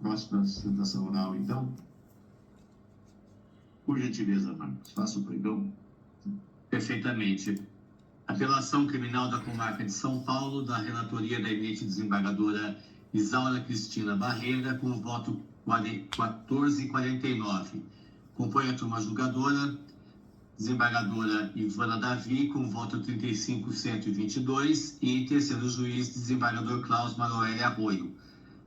próxima sustentação oral, então. Por gentileza, Marcos, faça o pregão. Perfeitamente. Apelação criminal da comarca de São Paulo, da relatoria da eminente desembargadora Isaura Cristina Barreira, com o voto 1449. Compõe a turma julgadora, desembargadora Ivana Davi, com o voto 35.122, e terceiro juiz, desembargador Klaus Manoel Arroio.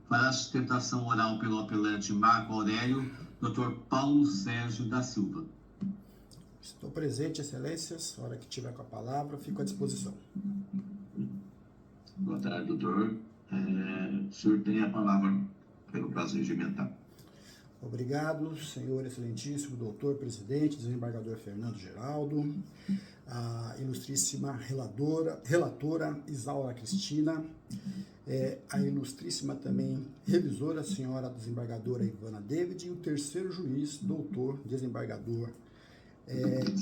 Para a sustentação oral pelo apelante Marco Aurélio, Dr. Paulo Sérgio da Silva. Estou presente, excelências. A hora que tiver com a palavra, fico à disposição. Boa tarde, doutor. O senhor tem a palavra pelo prazo regimental. Obrigado, senhor excelentíssimo doutor presidente, desembargador Fernando Geraldo, a ilustríssima relatora Isaura Cristina, a ilustríssima também revisora, senhora desembargadora Ivana David, e o terceiro juiz, doutor desembargador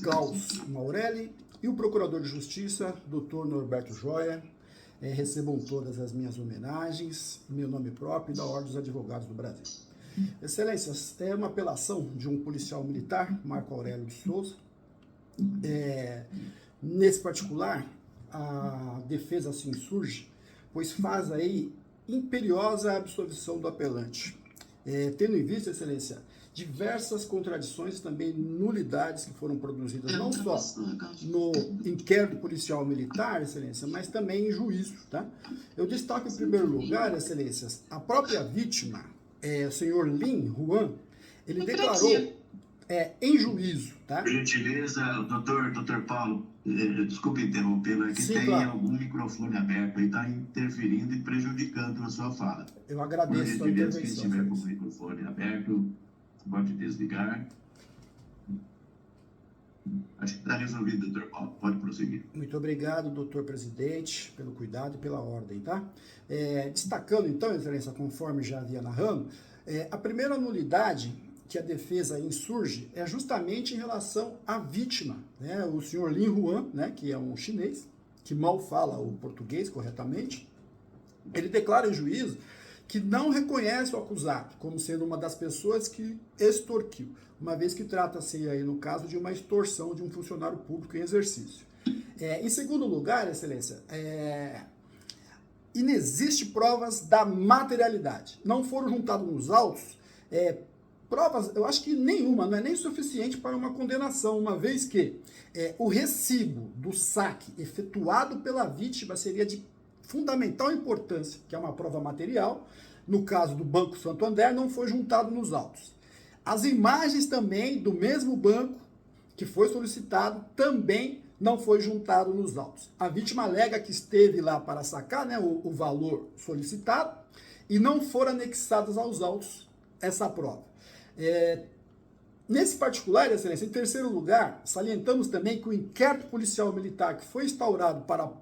Klaus Maurelli, e o procurador de justiça, doutor Norberto Joia. Recebam todas as minhas homenagens, em meu nome próprio e da Ordem dos Advogados do Brasil. Excelências, é uma apelação de um policial militar, Marco Aurélio de Souza. Nesse particular, a defesa se insurge, pois faz aí imperiosa absolvição do apelante. Tendo em vista, excelência, diversas contradições e também nulidades que foram produzidas não só no inquérito policial militar, excelência, mas também em juízo, tá? Eu destaco em primeiro lugar, excelências, a própria vítima, o senhor Lin Juan, ele declarou em juízo, tá? Por gentileza, doutor Paulo, desculpe interrompê-lo, é que Sim, tem claro. algum microfone aberto e está interferindo e prejudicando a sua fala. Eu agradeço a Por gentileza, quem intervenção. estiver com o microfone aberto, pode desligar. Acho que está resolvido, doutor Paulo. Pode prosseguir. Muito obrigado, doutor presidente, pelo cuidado e pela ordem, tá? Destacando, então, excelência, conforme já havia narrando, a primeira nulidade que a defesa insurge é justamente em relação à vítima, né? O senhor Lin Juan, né, que é um chinês, que mal fala o português corretamente, ele declara em juízo que não reconhece o acusado como sendo uma das pessoas que extorquiu, uma vez que trata-se aí, no caso, de uma extorsão de um funcionário público em exercício. Em segundo lugar, excelência, inexiste provas da materialidade. Não foram juntados nos autos provas, eu acho que nenhuma, não é nem suficiente para uma condenação, uma vez que o recibo do saque efetuado pela vítima seria de fundamental importância, que é uma prova material. No caso do Banco Santander, não foi juntado nos autos. As imagens também do mesmo banco que foi solicitado também não foi juntado nos autos. A vítima alega que esteve lá para sacar, né, o valor solicitado e não foram anexadas aos autos essa prova. Nesse particular, excelência, em terceiro lugar, salientamos também que o inquérito policial militar que foi instaurado para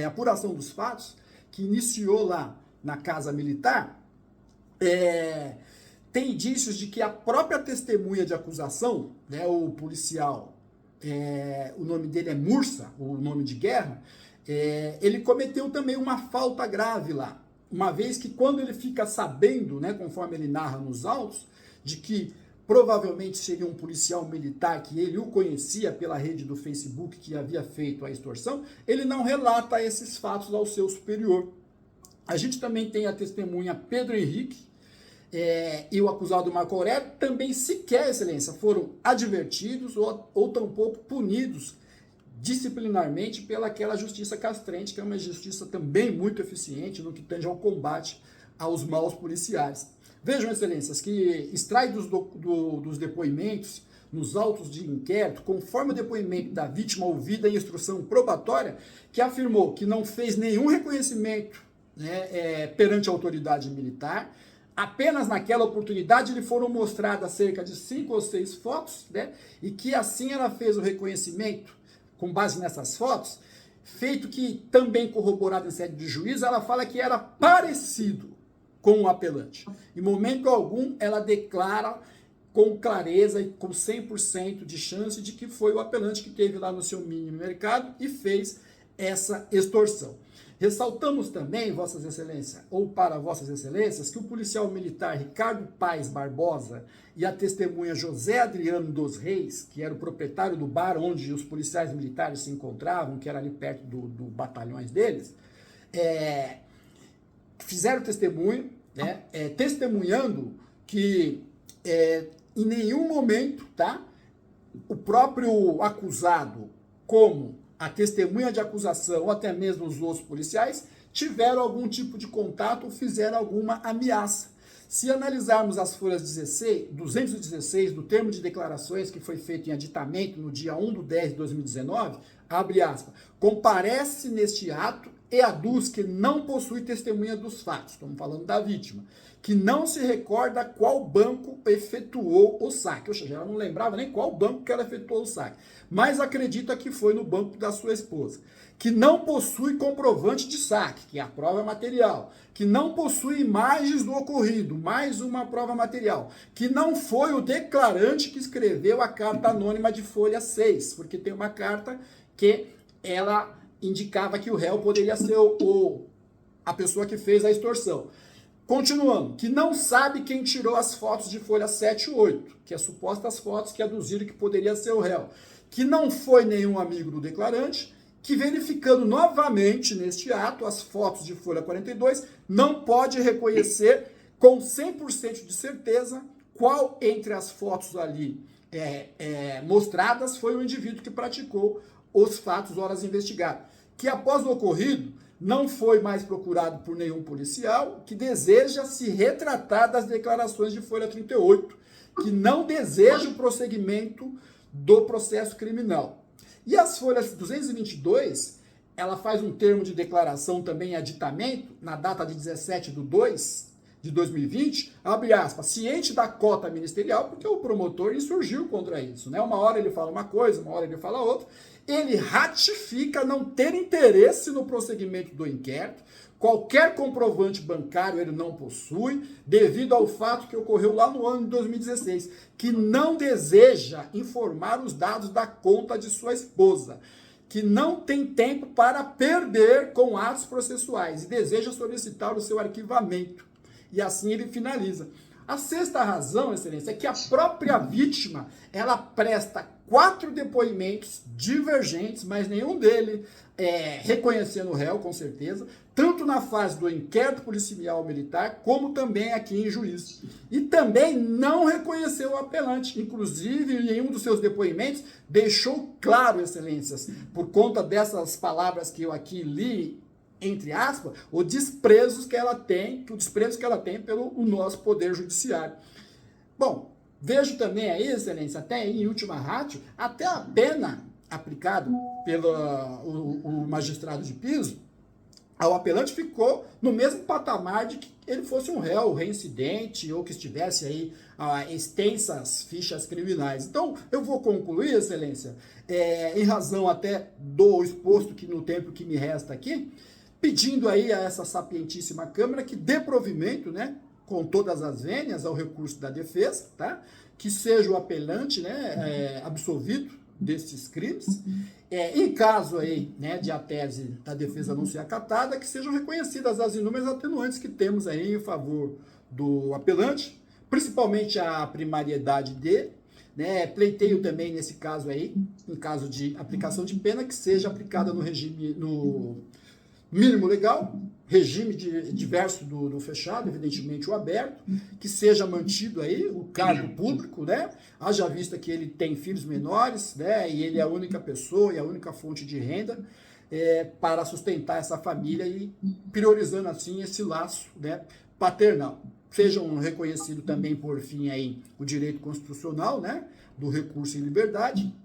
apuração dos fatos, que iniciou lá na Casa Militar, tem indícios de que a própria testemunha de acusação, né, o policial, o nome dele é Mursa, o nome de guerra, ele cometeu também uma falta grave lá, uma vez que quando ele fica sabendo, né, conforme ele narra nos autos, de que provavelmente seria um policial militar que ele o conhecia pela rede do Facebook que havia feito a extorsão, ele não relata esses fatos ao seu superior. A gente também tem a testemunha Pedro Henrique e o acusado Marco Aurélio, também sequer, excelência, foram advertidos ou tampouco punidos disciplinarmente pelaquela justiça castrante, que é uma justiça também muito eficiente no que tange ao combate aos maus policiais. Vejam, excelências, que extrai dos depoimentos nos autos de inquérito, conforme o depoimento da vítima ouvida em instrução probatória, que afirmou que não fez nenhum reconhecimento, né, perante a autoridade militar. Apenas naquela oportunidade lhe foram mostradas cerca de 5 ou 6 fotos, né, e que assim ela fez o reconhecimento com base nessas fotos, feito que também corroborado em sede de juízo, ela fala que era parecido com o apelante. Em momento algum, ela declara com clareza e com 100% de chance de que foi o apelante que teve lá no seu mini mercado e fez essa extorsão. Ressaltamos também, Vossas Excelências, ou para Vossas Excelências, que o policial militar Ricardo Paes Barbosa e a testemunha José Adriano dos Reis, que era o proprietário do bar onde os policiais militares se encontravam, que era ali perto do batalhões deles, fizeram testemunho, né, testemunhando que em nenhum momento, tá, o próprio acusado, como a testemunha de acusação ou até mesmo os outros policiais, tiveram algum tipo de contato ou fizeram alguma ameaça. Se analisarmos as folhas 216 do termo de declarações que foi feito em aditamento no dia 1/10/2019, abre aspas, comparece neste ato e aduz que não possui testemunha dos fatos, estamos falando da vítima, que não se recorda qual banco efetuou o saque, ou seja, ela não lembrava nem qual banco que ela efetuou o saque, mas acredita que foi no banco da sua esposa, que não possui comprovante de saque, que é a prova material, que não possui imagens do ocorrido, mais uma prova material, que não foi o declarante que escreveu a carta anônima de folha 6, porque tem uma carta que ela indicava que o réu poderia ser a pessoa que fez a extorsão. Continuando, que não sabe quem tirou as fotos de folha 7 e 8, que é supostas fotos que aduziram que poderia ser o réu, que não foi nenhum amigo do declarante, que verificando novamente neste ato as fotos de folha 42, não pode reconhecer com 100% de certeza qual entre as fotos ali mostradas foi o indivíduo que praticou os fatos horas investigadas, que após o ocorrido não foi mais procurado por nenhum policial, que deseja se retratar das declarações de folha 38, que não deseja o prosseguimento do processo criminal. E as folhas 222, ela faz um termo de declaração também em aditamento, na data de 17/2/2020, abre aspas, ciente da cota ministerial, porque o promotor insurgiu contra isso, né? Uma hora ele fala uma coisa, uma hora ele fala outra, ele ratifica não ter interesse no prosseguimento do inquérito, qualquer comprovante bancário ele não possui, devido ao fato que ocorreu lá no ano de 2016, que não deseja informar os dados da conta de sua esposa, que não tem tempo para perder com atos processuais e deseja solicitar o seu arquivamento. E assim ele finaliza. A sexta razão, Excelência, é que a própria vítima, ela presta 4 depoimentos divergentes, mas nenhum deles reconhecendo o réu, com certeza, tanto na fase do inquérito policial militar, como também aqui em juízo. E também não reconheceu o apelante, inclusive em um dos seus depoimentos, deixou claro, Excelências, por conta dessas palavras que eu aqui li, entre aspas, o desprezo que ela tem pelo nosso poder judiciário. Bom, vejo também aí, Excelência, até em última ratio, até a pena aplicada pelo o magistrado de piso ao apelante ficou no mesmo patamar de que ele fosse um réu reincidente ou que estivesse aí extensas fichas criminais. Então, eu vou concluir, Excelência, em razão até do exposto que no tempo que me resta aqui, pedindo aí a essa sapientíssima Câmara que dê provimento, né, com todas as vênias ao recurso da defesa, tá? Que seja o apelante, né, absolvido desses crimes. Em caso aí, né, de a tese da defesa não ser acatada, que sejam reconhecidas as inúmeras atenuantes que temos aí em favor do apelante, principalmente a primariedade dele, né, pleiteio também nesse caso aí, em caso de aplicação de pena, que seja aplicada no regime, no mínimo legal, regime diverso do fechado, evidentemente o aberto, que seja mantido aí o cargo público, né? Haja vista que ele tem filhos menores, né? E ele é a única pessoa e a única fonte de renda para sustentar essa família e priorizando assim esse laço, né, paternal. Sejam reconhecido também, por fim, aí, o direito constitucional, né, do recurso em liberdade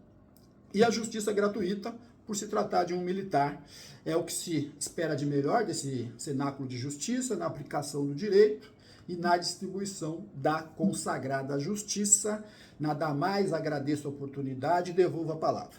e a justiça gratuita, por se tratar de um militar. É o que se espera de melhor desse cenáculo de justiça, na aplicação do direito e na distribuição da consagrada justiça. Nada mais, agradeço a oportunidade e devolvo a palavra.